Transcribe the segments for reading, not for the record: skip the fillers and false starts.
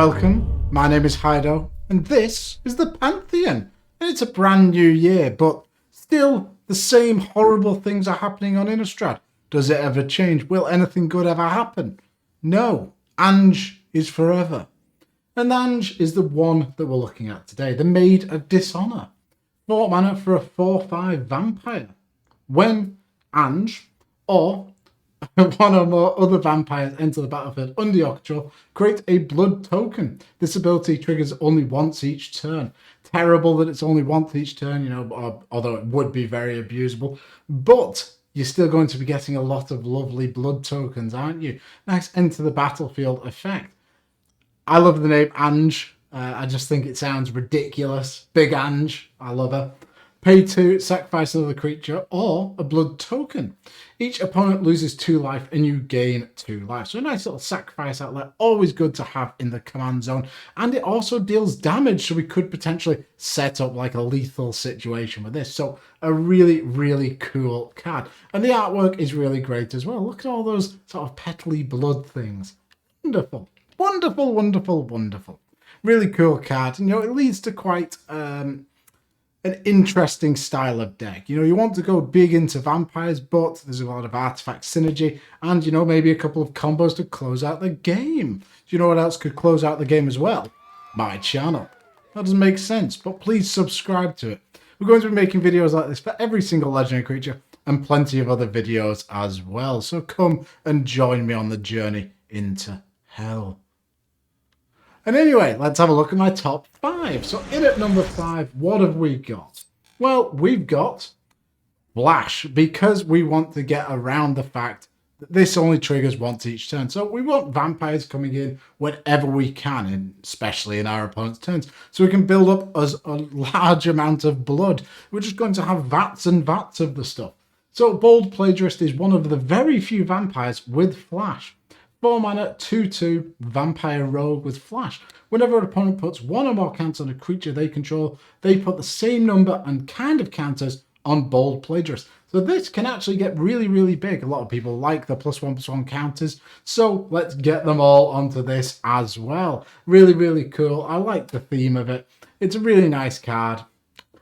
Welcome, my name is Hydo, and this is the Pantheon. And it's a brand new year, but still the same horrible things are happening on Innistrad. Does it ever change? Will anything good ever happen? No, Anje is forever. And Anje is the one that we're looking at today, the Maid of Dishonor. 4 mana for a 4/5 vampire. When Anje, or one or more other vampires enter the battlefield under your control, create a blood token. This ability triggers only once each turn. Terrible that it's only once each turn, although it would be very abusable. But you're still going to be getting a lot of lovely blood tokens, aren't you? Nice enter the battlefield effect. I love the name Anje. I just think it sounds ridiculous. Big Anje. I love her. Pay 2, sacrifice another creature, or a blood token. Each opponent loses 2 life and you gain 2 life. So a nice little sacrifice outlet, always good to have in the command zone. And it also deals damage, so we could potentially set up like a lethal situation with this. So a really, really cool card. And the artwork is really great as well. Look at all those sort of petally blood things. Wonderful. Wonderful, wonderful, wonderful. Really cool card. And, it leads to quite an interesting style of deck. You want to go big into vampires, but there's a lot of artifact synergy and, maybe a couple of combos to close out the game. Do you know what else could close out the game as well? My channel. That doesn't make sense, but please subscribe to it. We're going to be making videos like this for every single legendary creature and plenty of other videos as well. So come and join me on the journey into hell. And anyway, let's have a look at my top 5. So in at number 5, what have we got? Well, we've got Flash, because we want to get around the fact that this only triggers once each turn. So we want vampires coming in whenever we can, and especially in our opponent's turns. So we can build up as a large amount of blood. We're just going to have vats and vats of the stuff. So Bold Plagiarist is one of the very few vampires with Flash. 4 mana, 2/2, Vampire Rogue with Flash. Whenever an opponent puts 1 or more counters on a creature they control, they put the same number and kind of counters on Bold Plagiarist. So this can actually get really, really big. A lot of people like the +1/+1 counters, so let's get them all onto this as well. Really, really cool. I like the theme of it. It's a really nice card.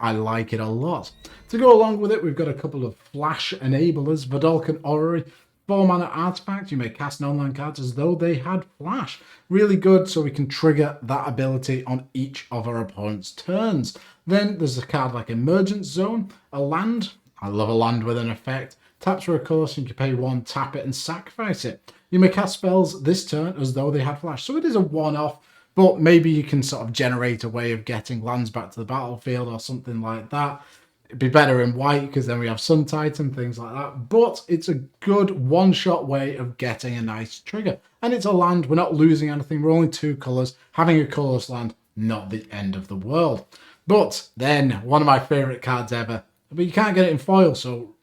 I like it a lot. To go along with it, we've got a couple of Flash enablers. Vedalken Orrery. 4 mana artifact, you may cast non-land cards as though they had Flash. Really good, so we can trigger that ability on each of our opponent's turns. Then there's a card like Emergence Zone, a land. I love a land with an effect. Taps for a course, and you can pay 1, tap it, and sacrifice it. You may cast spells this turn as though they had Flash. So it is a one-off, but maybe you can sort of generate a way of getting lands back to the battlefield or something like that. It'd be better in white because then we have Sun Titan, things like that. But it's a good one-shot way of getting a nice trigger. And it's a land. We're not losing anything. We're only 2 colours. Having a colourless land, not the end of the world. But then, one of my favourite cards ever. But you can't get it in foil, so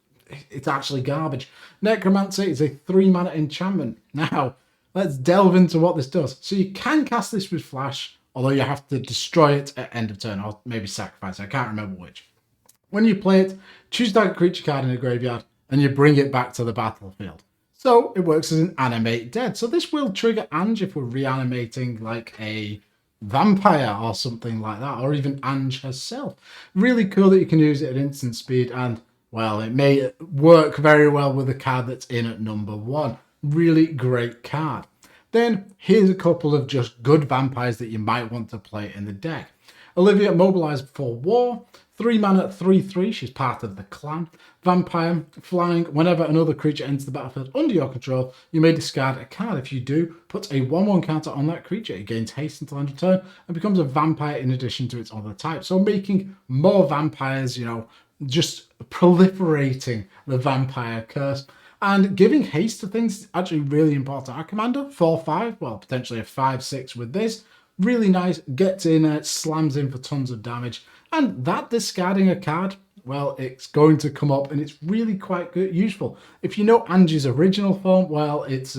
it's actually garbage. Necromancy is a 3 mana enchantment. Now, let's delve into what this does. So you can cast this with Flash, although you have to destroy it at end of turn, or maybe sacrifice it. I can't remember which. When you play it, choose that creature card in a graveyard and you bring it back to the battlefield. So it works as an animate dead. So this will trigger Anje if we're reanimating like a vampire or something like that, or even Anje herself. Really cool that you can use it at instant speed, and well, it may work very well with the card that's in at number 1. Really great card. Then here's a couple of just good vampires that you might want to play in the deck. Olivia, mobilized for war. 3 mana, 3/3. She's part of the clan. Vampire, flying. Whenever another creature enters the battlefield under your control, you may discard a card. If you do, put a 1/1 counter on that creature. It gains haste until end of turn and becomes a vampire in addition to its other type. So making more vampires, just proliferating the vampire curse. And giving haste to things is actually really important. Our commander, 4/5, well, potentially a 5/6 with this. Really nice, gets in, slams in for tons of damage. And that discarding a card, well, it's going to come up and it's really quite good, useful. If you know Anje's original form, well, it's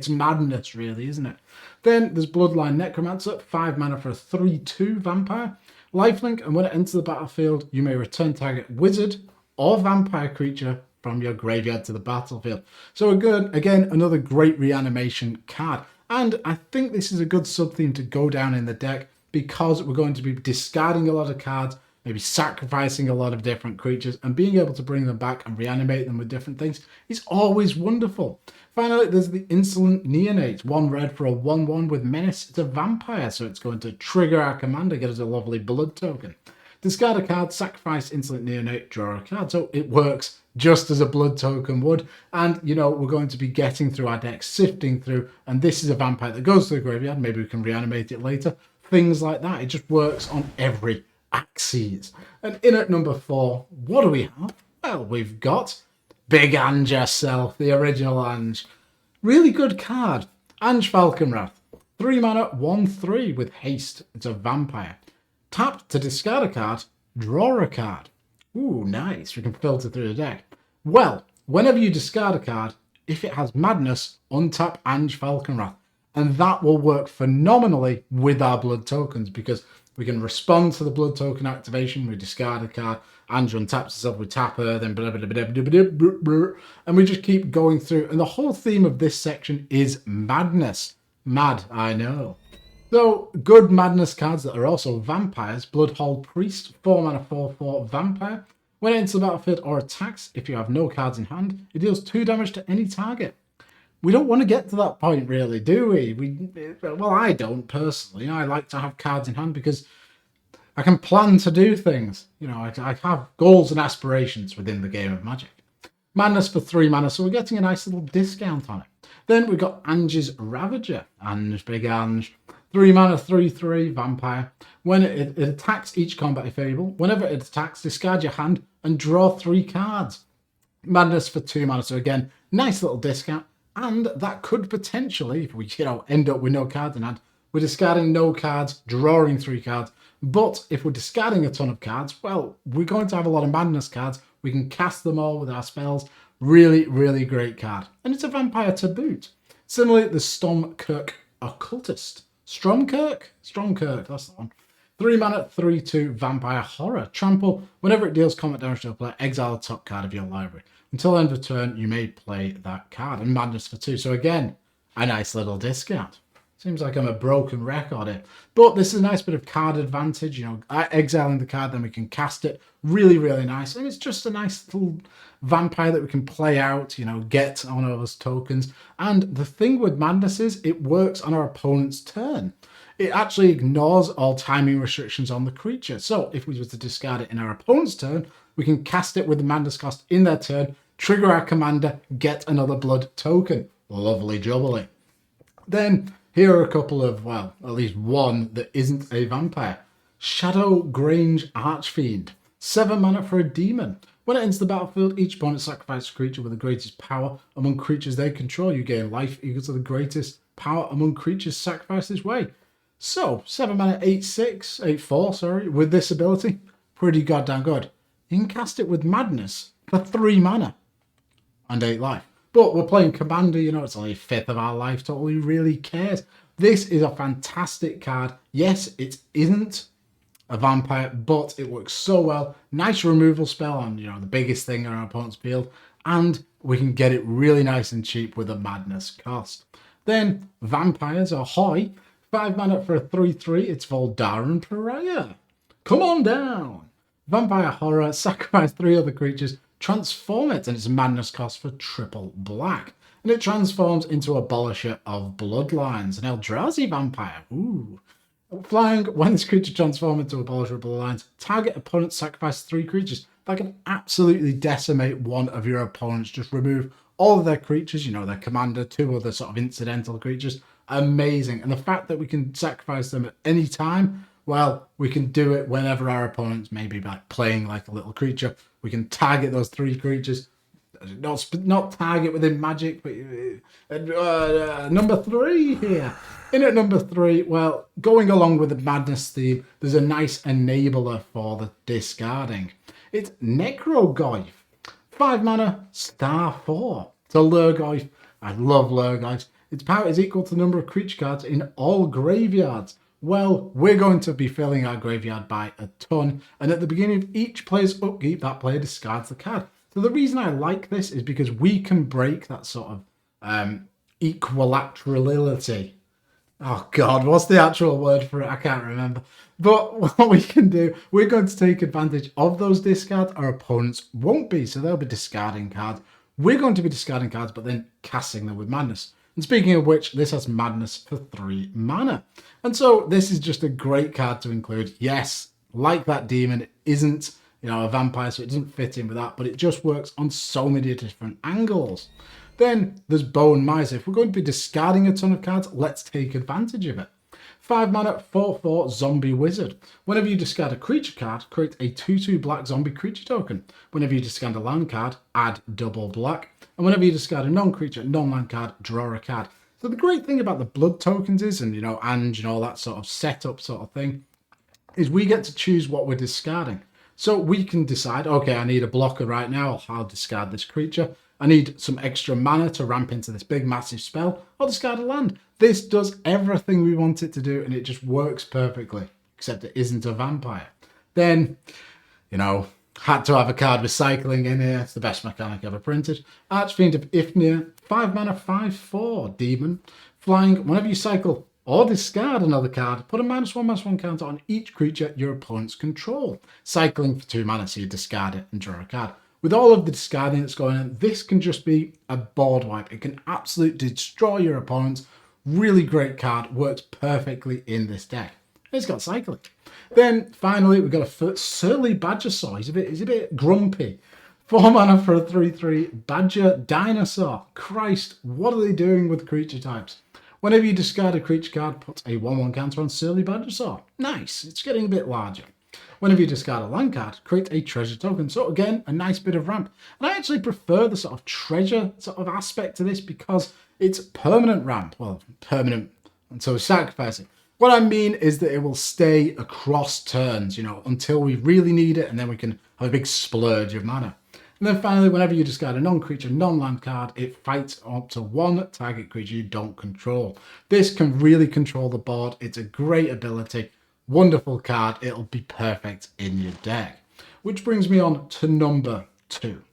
madness really, isn't it? Then there's Bloodline Necromancer, 5 mana for a 3/2 vampire. Lifelink, and when it enters the battlefield, you may return target wizard or vampire creature from your graveyard to the battlefield. So again, another great reanimation card. And I think this is a good sub-theme to go down in the deck because we're going to be discarding a lot of cards, maybe sacrificing a lot of different creatures, and being able to bring them back and reanimate them with different things is always wonderful. Finally, there's the Insolent Neonate. 1 red for a 1/1 with Menace. It's a vampire, so it's going to trigger our commander, get us a lovely blood token. Discard a card, sacrifice Insolent Neonate, draw a card. So it works just as a blood token would. And, you know, we're going to be getting through our deck, sifting through. And this is a vampire that goes to the graveyard. Maybe we can reanimate it later. Things like that. It just works on every axis. And in at number 4, what do we have? Well, we've got Big Anje herself, the original Anje. Really good card. Anje Falconwrath. 3 mana, 1/3 with haste. It's a vampire. Tap to discard a card, draw a card. Ooh, nice. We can filter through the deck. Well, whenever you discard a card, if it has Madness, untap Anje Falconwrath. And that will work phenomenally with our blood tokens because we can respond to the blood token activation. We discard a card, Anje untaps herself, we tap her, then blah, blah, blah, blah, blah, blah, blah, and we just keep going through. And the whole theme of this section is madness. Mad, I know. So, good Madness cards that are also vampires. Bloodhold Priest, 4 mana, 4/4 vampire. When it enters the battlefield or attacks, if you have no cards in hand, it deals 2 damage to any target. We don't want to get to that point, really, do we? Well, I don't, personally. I like to have cards in hand because I can plan to do things. You know, I have goals and aspirations within the game of Magic. Madness for 3 mana, so we're getting a nice little discount on it. Then we've got Anje's Ravager. Ange, Big Ange. 3 mana, 3/3 vampire. When it attacks each combat if able, whenever it attacks, discard your hand and draw 3 cards. Madness for 2 mana, so again, nice little discount. And that could potentially, if we end up with no cards in hand, we're discarding no cards, drawing 3 cards. But if we're discarding a ton of cards, well, we're going to have a lot of Madness cards. We can cast them all with our spells. Really, really great card. And it's a vampire to boot. Similarly, the Stormkirk Occultist. Stromkirk, that's the one. 3 mana, 3/2 vampire horror. Trample. Whenever it deals combat damage to a player, exile a top card of your library. Until end of turn, you may play that card. And Madness for 2. So again, a nice little discount. Seems like I'm a broken record here. But this is a nice bit of card advantage. You know, exiling the card, then we can cast it. Really, really nice. And it's just a nice little vampire that we can play out, you know, get on those tokens. And the thing with Madness is it works on our opponent's turn. It actually ignores all timing restrictions on the creature. So if we were to discard it in our opponent's turn, we can cast it with the Madness cost in their turn, trigger our commander, get another blood token. Lovely jubbly. Then here are a couple of, well, at least one that isn't a vampire. Shadow Grange Archfiend. 7 mana for a demon. When it enters the battlefield, each opponent sacrifices a creature with the greatest power among creatures they control. You gain life equal to the greatest power among creatures sacrificed this way. So, 7 mana, 8/4, sorry, with this ability. Pretty goddamn good. You can cast it with Madness for 3 mana and 8 life. But we're playing Commander, you know, it's only a fifth of our life total. Who really cares? This is a fantastic card. Yes, it isn't a vampire, but it works so well. Nice removal spell on, you know, the biggest thing on our opponent's field. And we can get it really nice and cheap with a Madness cost. Then, Vampires, ahoy. 5 mana for a 3/3. It's Voldaren Pariah. Come on down. Vampire Horror, sacrifice 3 other creatures, transform it, and it's a Madness cost for triple black. And it transforms into Abolisher of Bloodlines, an Eldrazi vampire. Ooh. Flying, when this creature transforms into Abolisher of Bloodlines, target opponent sacrifice 3 creatures. That can absolutely decimate one of your opponents. Just remove all of their creatures, you know, their commander, 2 other sort of incidental creatures. Amazing. And the fact that we can sacrifice them at any time, well, we can do it whenever our opponents may be like playing like a little creature. We can target those 3 creatures. Not target within Magic, but number 3 here. In at number 3, well, going along with the Madness theme, there's a nice enabler for the discarding. It's Necrogoyf. 5 mana, star 4. It's a Lurgoyf. I love Lurgoyfs. Its power is equal to the number of creature cards in all graveyards. Well, we're going to be filling our graveyard by a ton, and at the beginning of each player's upkeep, that player discards the card. So the reason I like this is because we can break that sort of equilaterality Oh God, what's the actual word for it? I can't remember. But what we can do, we're going to take advantage of those discards. Our opponents won't be, so they'll be discarding cards. We're going to be discarding cards, but then casting them with Madness. And speaking of which, this has Madness for 3 mana. And so this is just a great card to include. Yes, like that demon, it isn't, a vampire, so it doesn't fit in with that, but it just works on so many different angles. Then there's Bone Miser. If we're going to be discarding a ton of cards, let's take advantage of it. 5 mana, 4/4 Zombie Wizard. Whenever you discard a creature card, create a 2/2 black zombie creature token. Whenever you discard a land card, add double black. And whenever you discard a non-creature, non-land card, draw a card. So the great thing about the blood tokens is, and Anje and all that sort of setup sort of thing, is we get to choose what we're discarding. So we can decide, okay, I need a blocker right now, I'll discard this creature. I need some extra mana to ramp into this big massive spell, I'll discard a land. This does everything we want it to do, and it just works perfectly, except it isn't a vampire. Then, had to have a card with cycling in here. It's the best mechanic ever printed. Archfiend of Ifnir, 5 mana, 5/4 demon. Flying, whenever you cycle or discard another card, put a -1/-1 counter on each creature your opponents control. Cycling for 2 mana, so you discard it and draw a card. With all of the discarding that's going on, this can just be a board wipe. It can absolutely destroy your opponents. Really great card, works perfectly in this deck. It's got cycling. Then finally, we've got a Surly Badger Saw. He's a bit grumpy. 4 mana for a 3/3 Badger Dinosaur. Christ, what are they doing with creature types? Whenever you discard a creature card, put a 1/1 counter on Surly Badger Saw. Nice, it's getting a bit larger. Whenever you discard a land card, create a treasure token. So again, a nice bit of ramp. And I actually prefer the sort of treasure sort of aspect to this because it's permanent ramp. Well, permanent until we sacrifice it. What I mean is that it will stay across turns, until we really need it, and then we can have a big splurge of mana. And then finally, whenever you discard a non-creature, non-land card, it fights up to 1 target creature you don't control. This can really control the board. It's a great ability. Wonderful card. It'll be perfect in your deck. Which brings me on to number 2.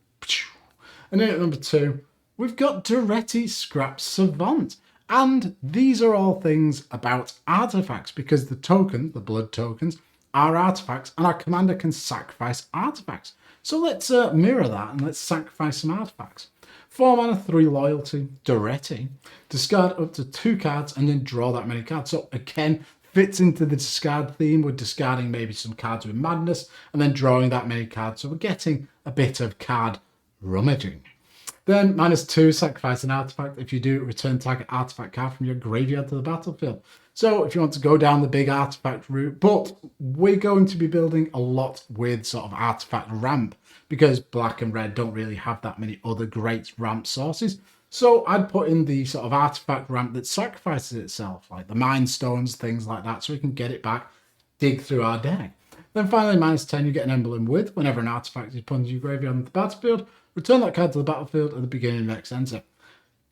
And then at number 2, we've got Duretti Scrap Savant. And these are all things about artifacts, because the blood tokens, are artifacts, and our commander can sacrifice artifacts. So let's mirror that, and let's sacrifice some artifacts. 4 mana, 3 loyalty, Duretti. Discard up to 2 cards, and then draw that many cards. So again, fits into the discard theme. We're discarding maybe some cards with Madness, and then drawing that many cards. So we're getting a bit of card rummaging. Then -2, sacrifice an artifact. If you do, return target artifact card from your graveyard to the battlefield. So if you want to go down the big artifact route, but we're going to be building a lot with sort of artifact ramp, because black and red don't really have that many other great ramp sources. So I'd put in the sort of artifact ramp that sacrifices itself, like the Mind Stones, things like that, so we can get it back, dig through our deck. Then finally, -10, you get an emblem with. Whenever an artifact is put into your graveyard on the battlefield, return that card to the battlefield at the beginning of the next end step.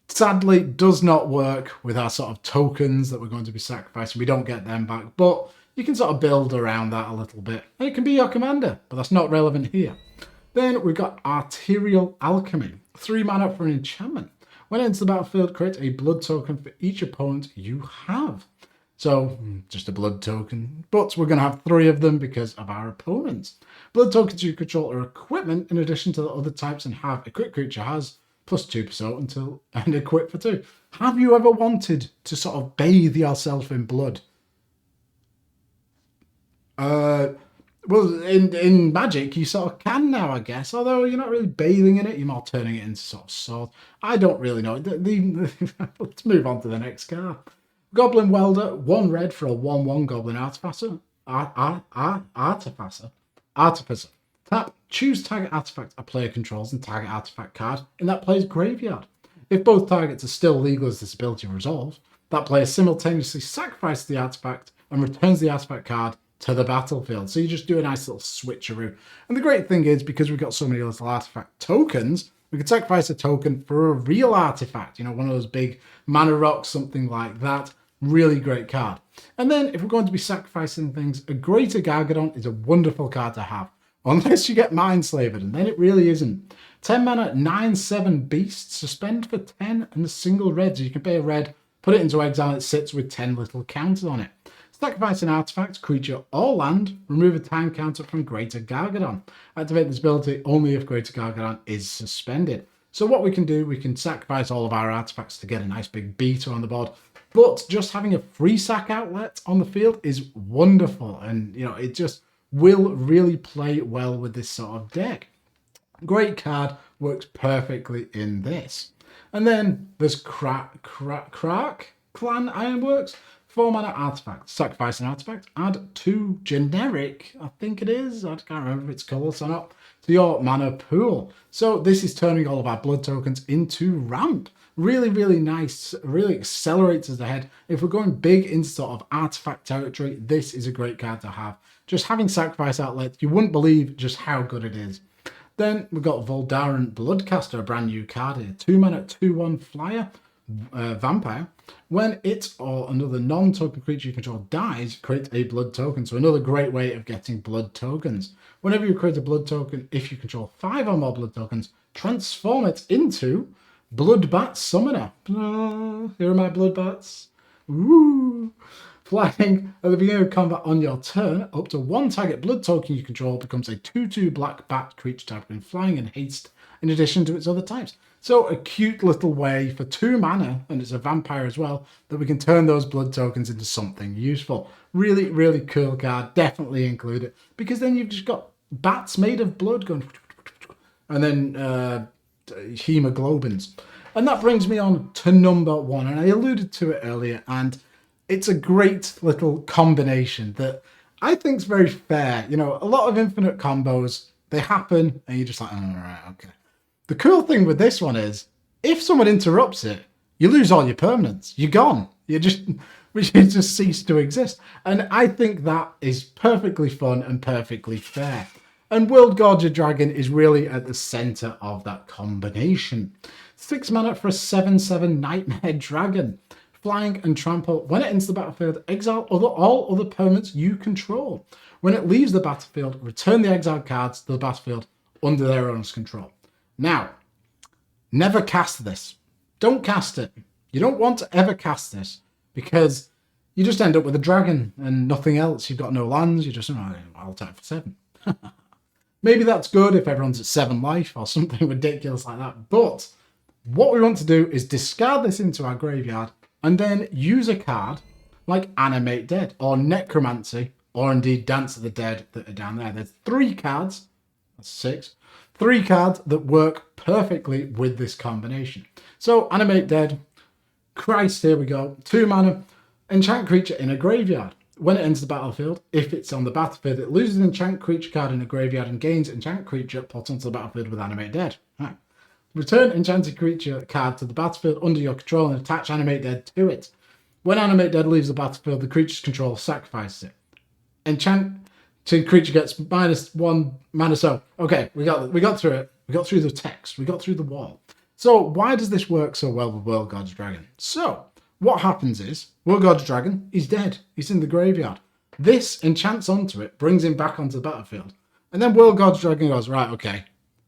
Sadly, does not work with our sort of tokens that we're going to be sacrificing. We don't get them back, but you can sort of build around that a little bit. And it can be your commander, but that's not relevant here. Then we've got Arterial Alchemy. 3 mana for an enchantment. When it enters the battlefield, create a blood token for each opponent you have. So, just a blood token. But we're going to have 3 of them because of our opponents. Blood tokens you control are equipment in addition to the other types, and have equipped creature has +2% until and equip for 2. Have you ever wanted to sort of bathe yourself in blood? Well, in Magic, you sort of can now, I guess. Although you're not really bathing in it, you're more turning it into sort of sword. I don't really know. Let's move on to the next card. Goblin Welder, 1 red for a 1/1 Goblin Artificer. Artificer. Tap, choose target artifact a player controls and target artifact card in that player's graveyard. If both targets are still legal as this ability resolves, that player simultaneously sacrifices the artifact and returns the artifact card to the battlefield. So you just do a nice little switcheroo. And the great thing is, because we've got so many little artifact tokens, we can sacrifice a token for a real artifact, one of those big mana rocks, something like that. Really great card. And then if we're going to be sacrificing things, a Greater Gargadon is a wonderful card to have, unless you get Mindslavered, and then it really isn't. 10 mana, 9/7 Beast, suspend for 10 and a single red. So you can pay a red Put it into exile, it sits with 10 little counters on it. Sacrifice an artifact, creature, or land. Remove a time counter from Greater Gargadon. Activate this ability only if Greater Gargadon is suspended. So what we can do, we can sacrifice all of our artifacts to get a nice big beater on the board. But just having a free sack outlet on the field is wonderful. And, you know, it just will really play well with this sort of deck. Great card, works perfectly in this. And then there's Crack Clan Ironworks. 4 mana artifact. Sacrifice an artifact. Add 2 generic, I think it is, I can't remember if it's colours or not, to your mana pool. So this is turning all of our blood tokens into ramp. Really, really nice. Really accelerates us ahead. If we're going big into sort of artifact territory, this is a great card to have. Just having sacrifice outlet, you wouldn't believe just how good it is. Then we've got Voldaren Bloodcaster, a brand new card here. 2 mana, 2/1 flyer. Vampire. When it or another non-token creature you control dies, create a blood token. So another great way of getting blood tokens. Whenever you create a blood token, if you control 5 or more blood tokens, transform it into Bloodbat Summoner. Here are my Bloodbats. Woo! Flying at the beginning of combat on your turn, up to 1 target blood token you control becomes a 2/2 black bat creature type in flying and haste in addition to its other types. So a cute little way for 2 mana, and it's a vampire as well, that we can turn those blood tokens into something useful. Really, really cool card. Definitely include it. Because then you've just got bats made of blood going... And then hemoglobins. And that brings me on to number 1. And I alluded to it earlier. And it's a great little combination that I think is very fair. You know, a lot of infinite combos, they happen and you're just like, oh, all right, okay. The cool thing with this one is, if someone interrupts it, you lose all your permanents. You're gone. You just cease to exist. And I think that is perfectly fun and perfectly fair. And World Gorger Dragon is really at the center of that combination. 6 mana for a 7/7 Nightmare Dragon. Flying and trample. When it enters the battlefield, exile all other permanents you control. When it leaves the battlefield, return the exiled cards to the battlefield under their owner's control. Now, never cast this. Don't cast it. You don't want to ever cast this because you just end up with a dragon and nothing else. You've got no lands. You just, I'll tap for 7. Maybe that's good if everyone's at 7 life or something ridiculous like that. But what we want to do is discard this into our graveyard and then use a card like Animate Dead or Necromancy or indeed Dance of the Dead that are down there. There's 3 cards. That's 6. 3 cards that work perfectly with this combination. So, Animate Dead. Christ, here we go. 2 mana. Enchant creature in a graveyard. When it enters the battlefield, if it's on the battlefield, it loses an enchant creature card in a graveyard and gains enchant creature put onto the battlefield with Animate Dead. Right. Return enchanted creature card to the battlefield under your control and attach Animate Dead to it. When Animate Dead leaves the battlefield, the creature's control sacrifices it. Enchanted creature gets -1 mana. So, okay, we got through it. We got through the text. We got through the wall. So, why does this work so well with World Gorger Dragon? So, what happens is, World Gorger Dragon is dead. He's in the graveyard. This enchants onto it, brings him back onto the battlefield. And then World Gorger Dragon goes, right, okay,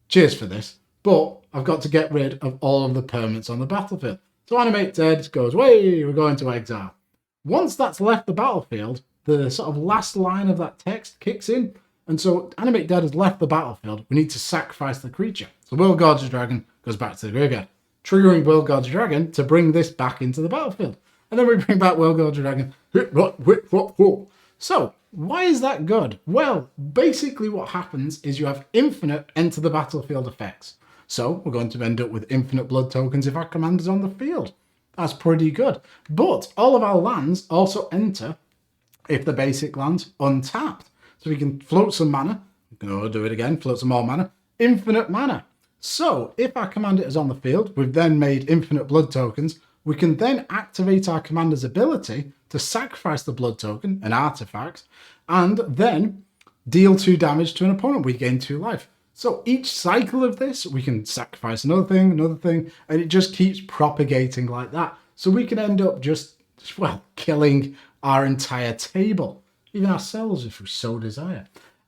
cheers for this. But I've got to get rid of all of the permanents on the battlefield. So Animate Dead goes, way, we're going to exile. Once that's left the battlefield, the sort of last line of that text kicks in. And so Animate Dead has left the battlefield. We need to sacrifice the creature. So World Gorger Dragon goes back to the graveyard, triggering World Gorger Dragon to bring this back into the battlefield. And then we bring back World Gorger Dragon. So, why is that good? Well, basically what happens is you have infinite enter the battlefield effects. So, we're going to end up with infinite blood tokens if our commander's on the field. That's pretty good. But all of our lands also enter if the basic land's untapped. So we can float some mana. Do it again, float some more mana. Infinite mana. So, if our commander is on the field, we've then made infinite blood tokens. We can then activate our commander's ability to sacrifice the blood token, an artifact, and then deal 2 damage to an opponent. We gain 2 life. So each cycle of this, we can sacrifice another thing, and it just keeps propagating like that. So we can end up just killing our entire table, even ourselves if we so desire.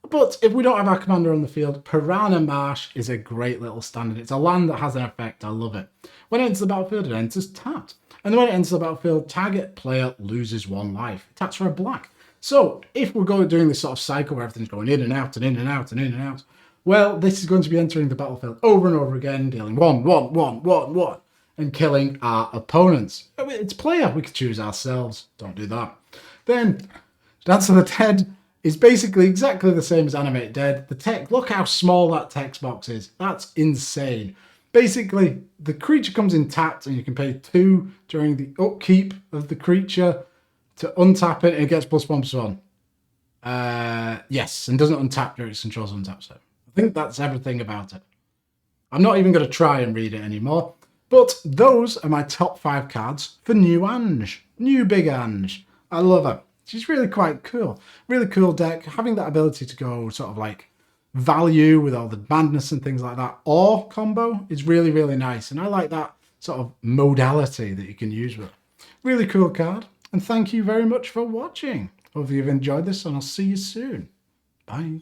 But if we don't have our commander on the field, Piranha Marsh is a great little standard. It's a land that has an effect. I love it. When it enters the battlefield, it enters tapped. And then when it enters the battlefield, target player loses 1 life. It taps for a black. So if we're doing this sort of cycle where everything's going in and out and in and out and in and out, well, this is going to be entering the battlefield over and over again, dealing 1, 1, 1, 1, 1, and killing our opponents. It's player, we could choose ourselves. Don't do that. Then, Dance of the Dead is basically exactly the same as Animate Dead. The text, look how small that text box is. That's insane. Basically, the creature comes in tapped and you can pay 2 during the upkeep of the creature to untap it and it gets +1/+1. Yes, and doesn't untap during its controls untap. So I think that's everything about it. I'm not even going to try and read it anymore. But those are my top 5 cards for new Anje. New Big Anje. I love her. She's really quite cool. Really cool deck. Having that ability to go sort of like value with all the madness and things like that, or combo, is really, really nice. And I like that sort of modality that you can use with it. Really cool card. And thank you very much for watching. Hope you've enjoyed this and I'll see you soon. Bye.